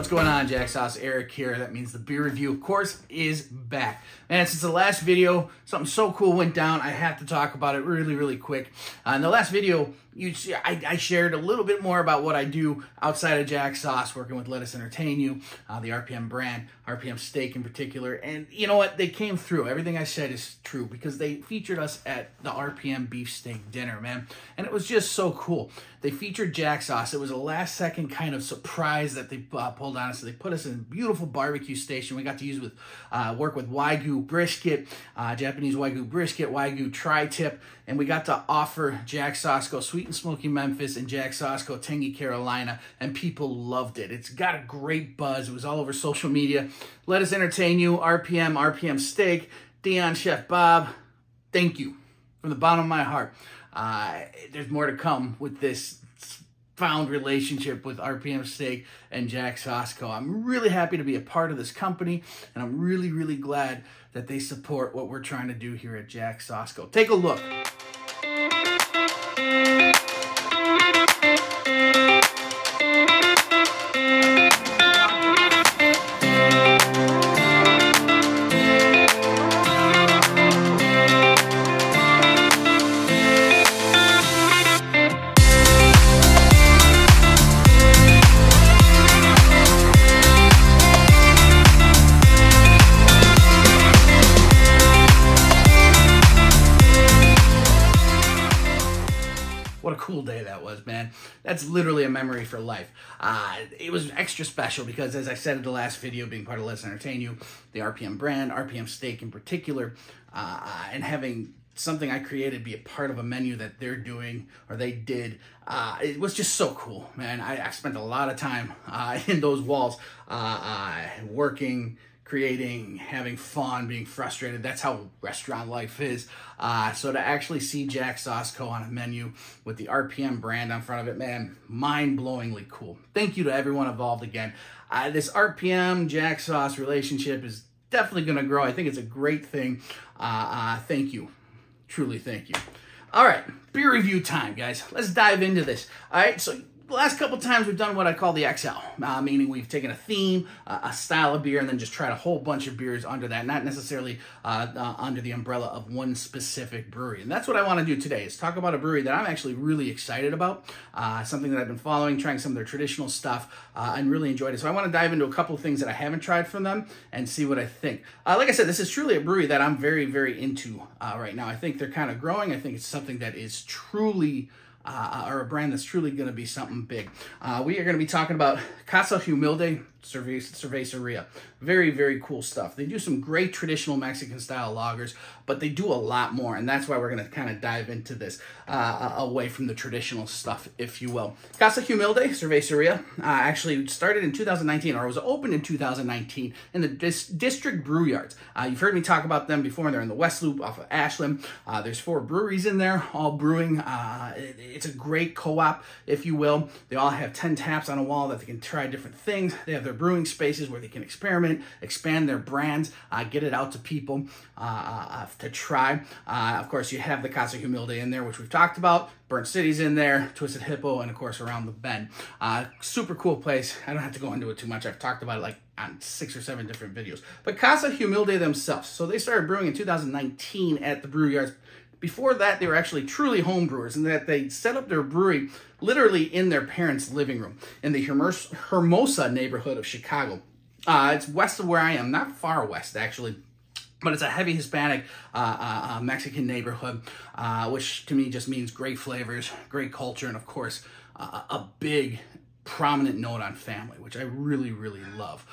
What's going on, Jack Sauce? Eric here. That means the beer review, of course, is back. And since the last video, something so cool went down, I have to talk about it really quick. In the last video, I shared a little bit more about what I do outside of Jack Sauce, working with Let Us Entertain You, the RPM brand, RPM Steak in particular. And you know what? They came through. Everything I said is true because they featured us at the RPM beef steak dinner, man. And it was just so cool. They featured Jack Sauce. It was a last second kind of surprise that they pulled on us. So they put us in a beautiful barbecue station. We got to work with Wagyu brisket, Japanese Wagyu brisket, Wagyu tri-tip, and we got to offer Jack Sauce Go Sweet and Smoky Memphis and Jack Sauce Go Tangy Carolina, and people loved it. It's got a great buzz. It was all over social media. Let Us Entertain You, RPM Steak, Dion Chef Bob, thank you from the bottom of my heart. There's more to come with this found relationship with RPM Steak and Jack Sauce Co. I'm really happy to be a part of this company, and I'm really glad that they support what we're trying to do here at Jack Sauce Co. Take a look. What a cool day that was, man. That's literally a memory for life. It was extra special because, as I said in the last video, being part of Let's Entertain You, the RPM brand, RPM Steak in particular, and having something I created be a part of a menu that they're doing, or they did, it was just so cool, man. I spent a lot of time in those walls working, creating, having fun, being frustrated. That's how restaurant life is. So to actually see Jack Sauce Co. on a menu with the RPM brand on front of it, man, mind-blowingly cool. Thank you to everyone involved again. This RPM Jack Sauce relationship is definitely going to grow. I think it's a great thing. Thank you. Truly thank you. All right, beer review time, guys. Let's dive into this. All right, so the last couple times we've done what I call the XL, meaning we've taken a theme, a style of beer, and then just tried a whole bunch of beers under that, not necessarily under the umbrella of one specific brewery. And that's what I want to do today, is talk about a brewery that I'm actually really excited about, something that I've been following, trying some of their traditional stuff, and really enjoyed it. So I want to dive into a couple of things that I haven't tried from them and see what I think. Like I said, this is truly a brewery that I'm very into right now. I think they're kind of growing. I think it's something that is truly or a brand that's truly going to be something big. We are going to be talking about Casa Humilde Cerveceria. Very cool stuff. They do some great traditional Mexican style lagers, but they do a lot more, and that's why we're going to kind of dive into this away from the traditional stuff, if you will. Casa Humilde Cerveceria actually started in 2019, or was opened in 2019 in the District Brew Yards. You've heard me talk about them before. They're in the West Loop off of Ashland. There's 4 breweries in there, all brewing. It's a great co-op, if you will. They all have 10 taps on a wall that they can try different things. They have their brewing spaces where they can experiment, expand their brands, get it out to people to try. Of course, you have the Casa Humilde in there, which we've talked about. Burnt City's in there, Twisted Hippo, and of course Around the Bend. Super cool place. I don't have to go into it too much. I've talked about it like on 6 or 7 different videos. But Casa Humilde themselves, so they started brewing in 2019 at the brew yards. Before that, they were actually truly home brewers, and that they set up their brewery literally in their parents' living room in the Hermosa neighborhood of Chicago. It's west of where I am, not far west actually, but it's a heavy Hispanic Mexican neighborhood, which to me just means great flavors, great culture, and of course, a big prominent note on family, which I really love.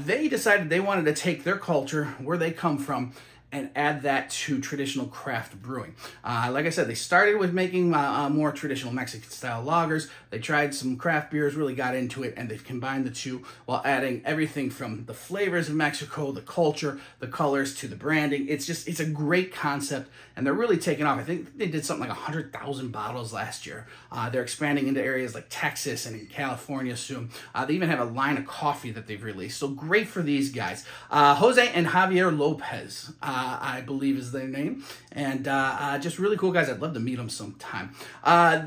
They decided they wanted to take their culture, where they come from, and add that to traditional craft brewing. Like I said, they started with making more traditional Mexican-style lagers. They tried some craft beers, really got into it, and they've combined the two while adding everything from the flavors of Mexico, the culture, the colors, to the branding. It's a great concept, and they're really taking off. I think they did something like 100,000 bottles last year. They're expanding into areas like Texas and in California soon. They even have a line of coffee that they've released, so great for these guys. Jose and Javier Lopez. I believe is their name. And just really cool guys. I'd love to meet them sometime.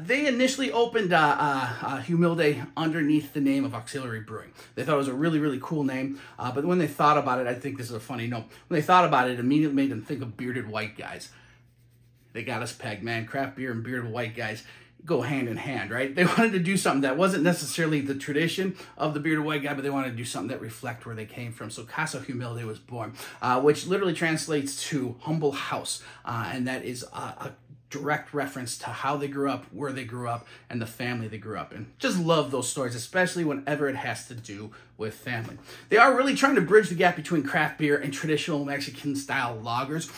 They initially opened Humilde underneath the name of Auxiliary Brewing. They thought it was a really, really cool name. But when they thought about it, I think this is a funny note. When they thought about it, it immediately made them think of bearded white guys. They got us pegged, man. Craft beer and bearded white guys go hand in hand, right? They wanted to do something that wasn't necessarily the tradition of the bearded white guy, but they wanted to do something that reflect where they came from. So Casa Humilde was born, which literally translates to humble house. And that is a direct reference to how they grew up, where they grew up, and the family they grew up in. Just love those stories, especially whenever it has to do with family. They are really trying to bridge the gap between craft beer and traditional Mexican-style lagers,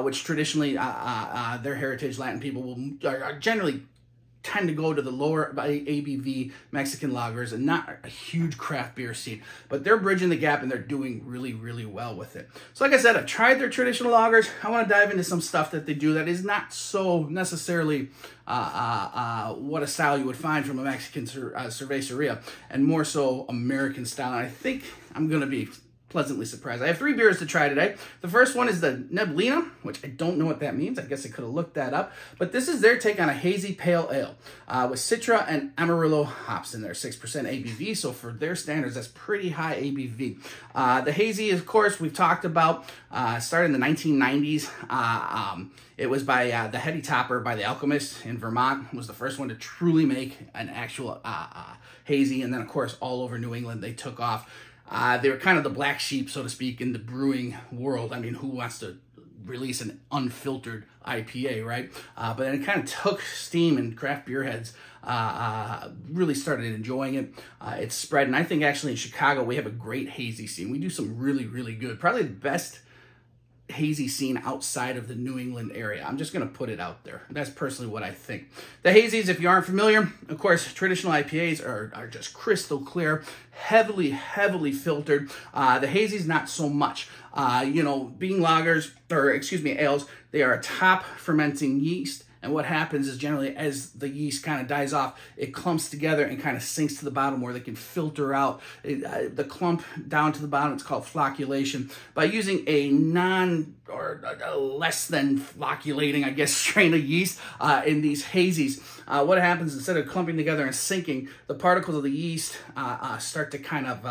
which traditionally their heritage Latin people are generally tend to go to the lower ABV Mexican lagers and not a huge craft beer scene, but they're bridging the gap and they're doing really, really well with it. So like I said, I've tried their traditional lagers. I want to dive into some stuff that they do that is not so necessarily what a style you would find from a Mexican cerveceria, and more so American style. And I think I'm going to be pleasantly surprised. I have 3 beers to try today. The first one is the Neblina, which I don't know what that means. I guess I could have looked that up. But this is their take on a hazy pale ale with Citra and Amarillo hops in there, 6% ABV. So for their standards, that's pretty high ABV. The hazy, of course, we've talked about, started in the 1990s. It was by the Heady Topper by the Alchemist in Vermont. It was the first one to truly make an actual hazy. And then, of course, all over New England, they took off. They were kind of the black sheep, so to speak, in the brewing world. I mean, who wants to release an unfiltered IPA, right? But then it kind of took steam, and craft beer heads really started enjoying it. It's spread, and I think actually in Chicago, we have a great hazy scene. We do some really, really good, probably the best hazy scene outside of the New England area. I'm just going to put it out there. That's personally what I think. The hazies, if you aren't familiar, of course, traditional IPAs are just crystal clear, heavily, heavily filtered. The hazies, not so much. You know, being lagers, or excuse me, ales, they are a top fermenting yeast. And what happens is generally as the yeast kind of dies off, it clumps together and kind of sinks to the bottom where they can filter out the clump down to the bottom. It's called flocculation. By using a less than flocculating, I guess, strain of yeast in these hazies, what happens instead of clumping together and sinking, the particles of the yeast start to kind of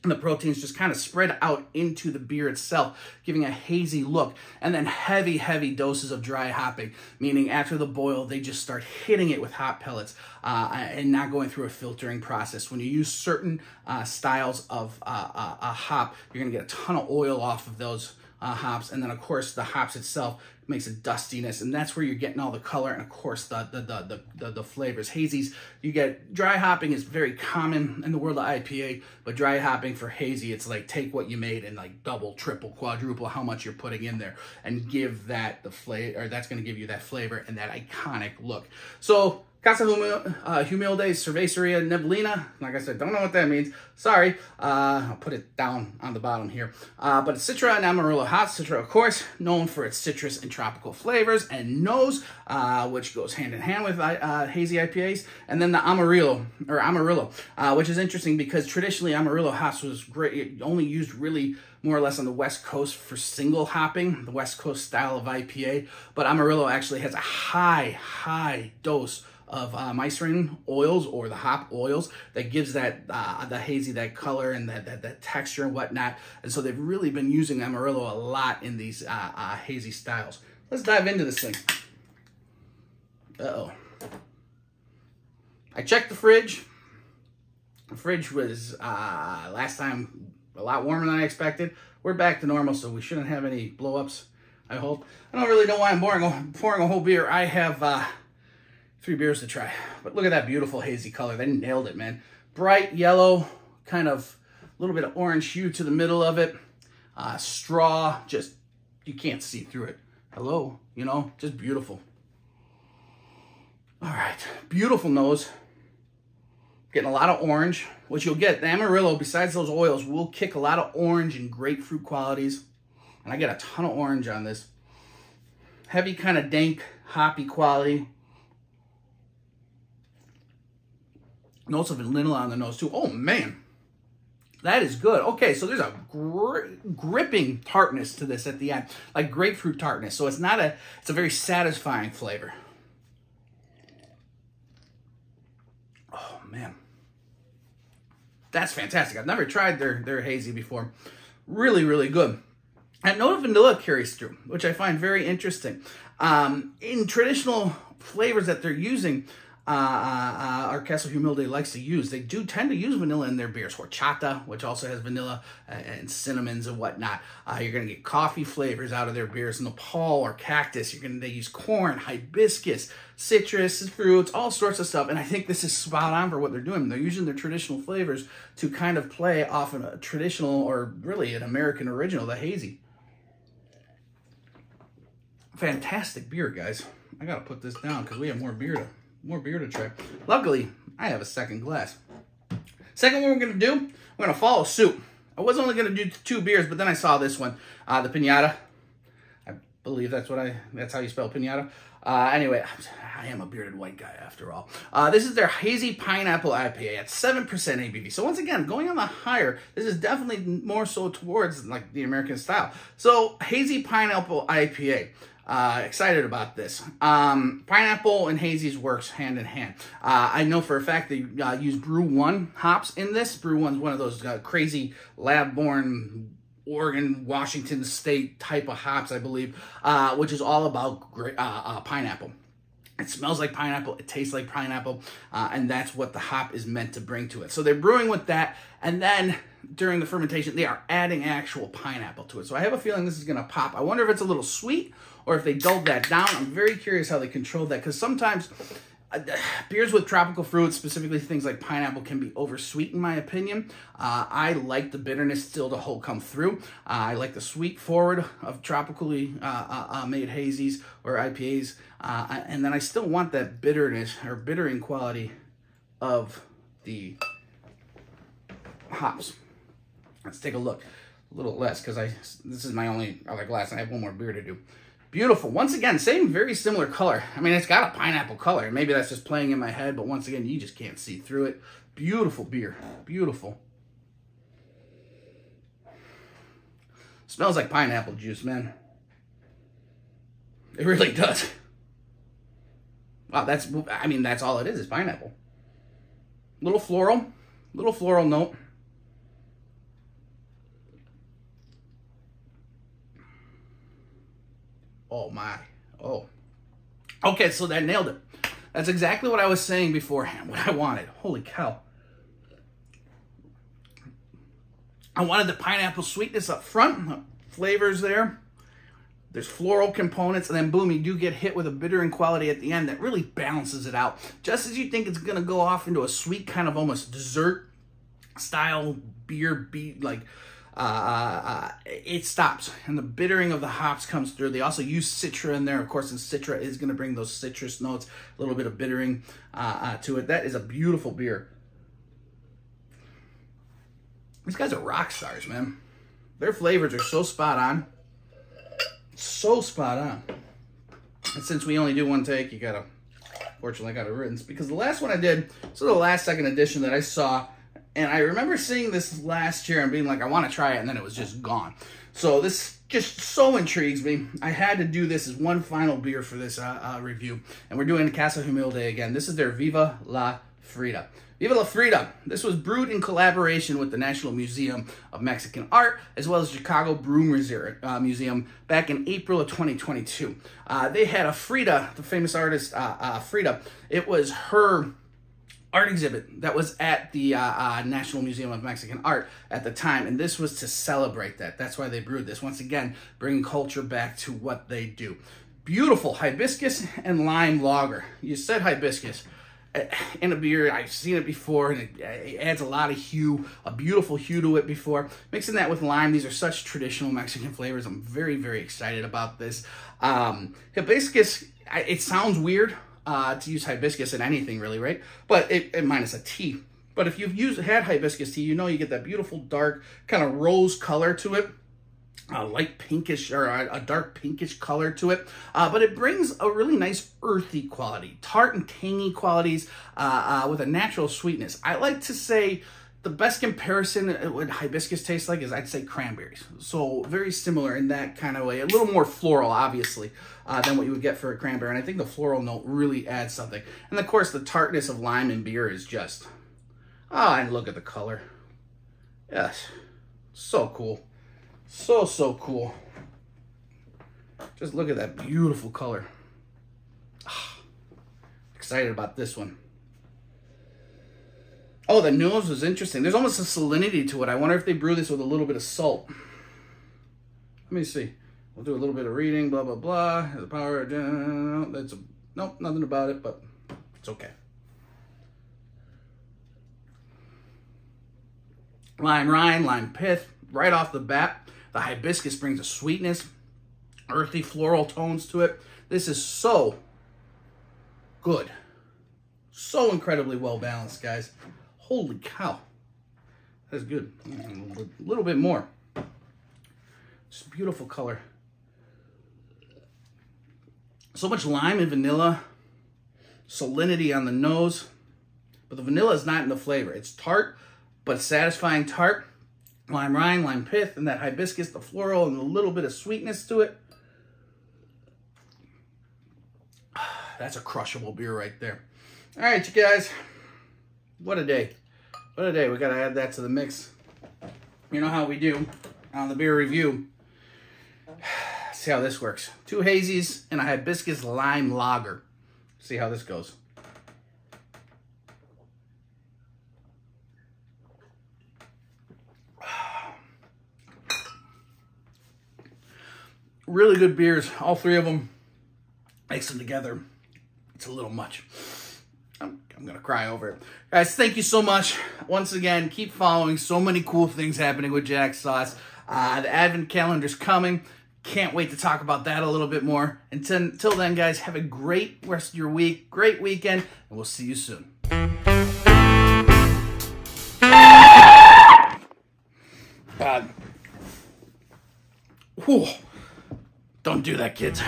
and the proteins just kind of spread out into the beer itself, giving a hazy look. And then heavy, heavy doses of dry hopping, meaning after the boil, they just start hitting it with hop pellets and not going through a filtering process. When you use certain styles of a hop, you're going to get a ton of oil off of those hops. And then, of course, the hops itself makes a dustiness, and that's where you're getting all the color and, of course, the flavors. Hazies, you get dry hopping is very common in the world of IPA, but dry hopping for hazy, it's like take what you made and like double, triple, quadruple how much you're putting in there and give that the flavor, or that's going to give you that flavor and that iconic look. So Casa Humilde, Cerveceria, Neblina. Like I said, don't know what that means. Sorry. I'll put it down on the bottom here. But it's Citra and Amarillo hops. Citra, of course, known for its citrus and tropical flavors and nose, which goes hand in hand with hazy IPAs. And then the Amarillo, which is interesting because traditionally Amarillo hops was great, only used really more or less on the West Coast for single hopping, the West Coast style of IPA. But Amarillo actually has a high dose of mycelium oils, or the hop oils, that gives that the hazy that color and that texture and whatnot. And so they've really been using Amarillo a lot in these hazy styles. Let's dive into this thing. Uh-oh. I checked the fridge. The fridge was last time a lot warmer than I expected. We're back to normal, so we shouldn't have any blow-ups, I hope. I don't really know why I'm pouring a whole beer. I have 3 beers to try. But look at that beautiful hazy color. They nailed it, man. Bright yellow, kind of a little bit of orange hue to the middle of it. Straw, just, you can't see through it. Hello, you know, just beautiful. All right, beautiful nose. Getting a lot of orange. What you'll get, the Amarillo, besides those oils, will kick a lot of orange and grapefruit qualities. And I get a ton of orange on this. Heavy, kind of dank, hoppy quality. Notes of vanilla on the nose too. Oh man, That is good. Okay, so there's a gripping tartness to this at the end, like grapefruit tartness. So it's a very satisfying flavor. Oh man, that's fantastic. I've never tried their hazy before. Really, really good. And note of vanilla carries through, which I find very interesting. In traditional flavors that they're using, our Casa Humilde likes to use, they do tend to use vanilla in their beers. Horchata, which also has vanilla and cinnamons and whatnot. You're going to get coffee flavors out of their beers. Nopal or cactus. They use corn, hibiscus, citrus, fruits, all sorts of stuff. And I think this is spot on for what they're doing. They're using their traditional flavors to kind of play off a traditional, or really an American original, the hazy. Fantastic beer, guys. I gotta put this down because we have more beer to try. Luckily, I have a second glass. Second one we're gonna do, we're gonna follow suit. I was only gonna do 2 beers, but then I saw this one, the Piñata. I believe that's how you spell Piñata. Anyway, I am a bearded white guy after all. This is their Hazy Pineapple Ipa at 7% ABV. So once again, going on the higher, this is definitely more so towards like the American style. So Hazy Pineapple IPA. Excited about this. Pineapple and hazies works hand in hand. I know for a fact they use Brew 1 hops in this. Brew 1's one of those crazy lab-born Oregon, Washington State type of hops, I believe, which is all about pineapple. It smells like pineapple, it tastes like pineapple, and that's what the hop is meant to bring to it. So they're brewing with that, and then during the fermentation, they are adding actual pineapple to it. So I have a feeling this is gonna pop. I wonder if it's a little sweet, or if they dulled that down. I'm very curious how they control that, because sometimes beers with tropical fruits, specifically things like pineapple, can be oversweet in my opinion. I like the bitterness still to come through. I like the sweet forward of tropically made hazies or IPAs. And then I still want that bitterness or bittering quality of the hops. Let's take a look. A little less, because this is my only other glass, and I have one more beer to do. Beautiful. Once again, same very similar color. I mean, it's got a pineapple color. Maybe that's just playing in my head, but once again, you just can't see through it. Beautiful beer. Beautiful. Smells like pineapple juice, man. It really does. Wow, that's all it is pineapple. Little floral note. Oh my, oh. Okay, so that nailed it. That's exactly what I was saying beforehand, what I wanted. Holy cow. I wanted the pineapple sweetness up front, flavors there. There's floral components, and then boom, you do get hit with a bittering quality at the end that really balances it out. Just as you think it's gonna go off into a sweet kind of almost dessert style beer like it stops, and the bittering of the hops comes through. They also use Citra in there, of course, and Citra is going to bring those citrus notes, a little bit of bittering to it. That is a beautiful beer. These guys are rock stars, man. Their flavors are so spot on. So spot on. And since we only do one take, fortunately, I got a rinse, because the last one I did, so the last second edition that I saw, and I remember seeing this last year and being like, I want to try it, and then it was just gone. So this just so intrigues me. I had to do this as one final beer for this review. And we're doing Casa Humilde again. This is their Viva La Freda. Viva La Freda. This was brewed in collaboration with the National Museum of Mexican Art, as well as Chicago Brew Museum back in April of 2022. They had a Freda, the famous artist Freda. It was her art exhibit that was at the National Museum of Mexican Art at the time, and this was to celebrate that. That's why they brewed this. Once again, bringing culture back to what they do. Beautiful hibiscus and lime lager. You said hibiscus in a beer. I've seen it before, and it adds a lot of hue, a beautiful hue to it before. Mixing that with lime, these are such traditional Mexican flavors. I'm very, very excited about this. Hibiscus, it sounds weird to use hibiscus in anything really, right? But minus a tea. But if you've had hibiscus tea, you know you get that beautiful dark kind of rose color to it. A light pinkish or a dark pinkish color to it, but it brings a really nice earthy quality, tart and tangy qualities with a natural sweetness. I like to say the best comparison what hibiscus tastes like is I'd say cranberries. So very similar in that kind of way. A little more floral, obviously, than what you would get for a cranberry. And I think the floral note really adds something. And of course, the tartness of lime and beer is just, oh, and look at the color. Yes, so cool. So cool. Just look at that beautiful color. Excited about this one. Oh, the nose was interesting. There's almost a salinity to it. I wonder if they brew this with a little bit of salt. Let me see. We'll do a little bit of reading, blah, blah, blah. The power, that's nope, nothing about it, but it's okay. Lime rind, lime pith, right off the bat. The hibiscus brings a sweetness, earthy floral tones to it. This is so good. So incredibly well balanced, guys. Holy cow. That's good. A little bit more. Just beautiful color. So much lime and vanilla. Salinity on the nose. But the vanilla is not in the flavor. It's tart, but satisfying tart. Lime rind, lime pith, and that hibiscus, the floral, and a little bit of sweetness to it. That's a crushable beer right there. All right, you guys. What a day. What a day. We got to add that to the mix. You know how we do on the beer review. See how this works. 2 hazies and a hibiscus lime lager. See how this goes. Really good beers. All 3 of them. Mix them together. It's a little much. I'm going to cry over it. Guys, thank you so much. Once again, keep following. So many cool things happening with Jack's Sauce. The Advent calendar's coming. Can't wait to talk about that a little bit more. Until then, guys, have a great rest of your week. Great weekend. And we'll see you soon. God. Whew. Don't do that, kids.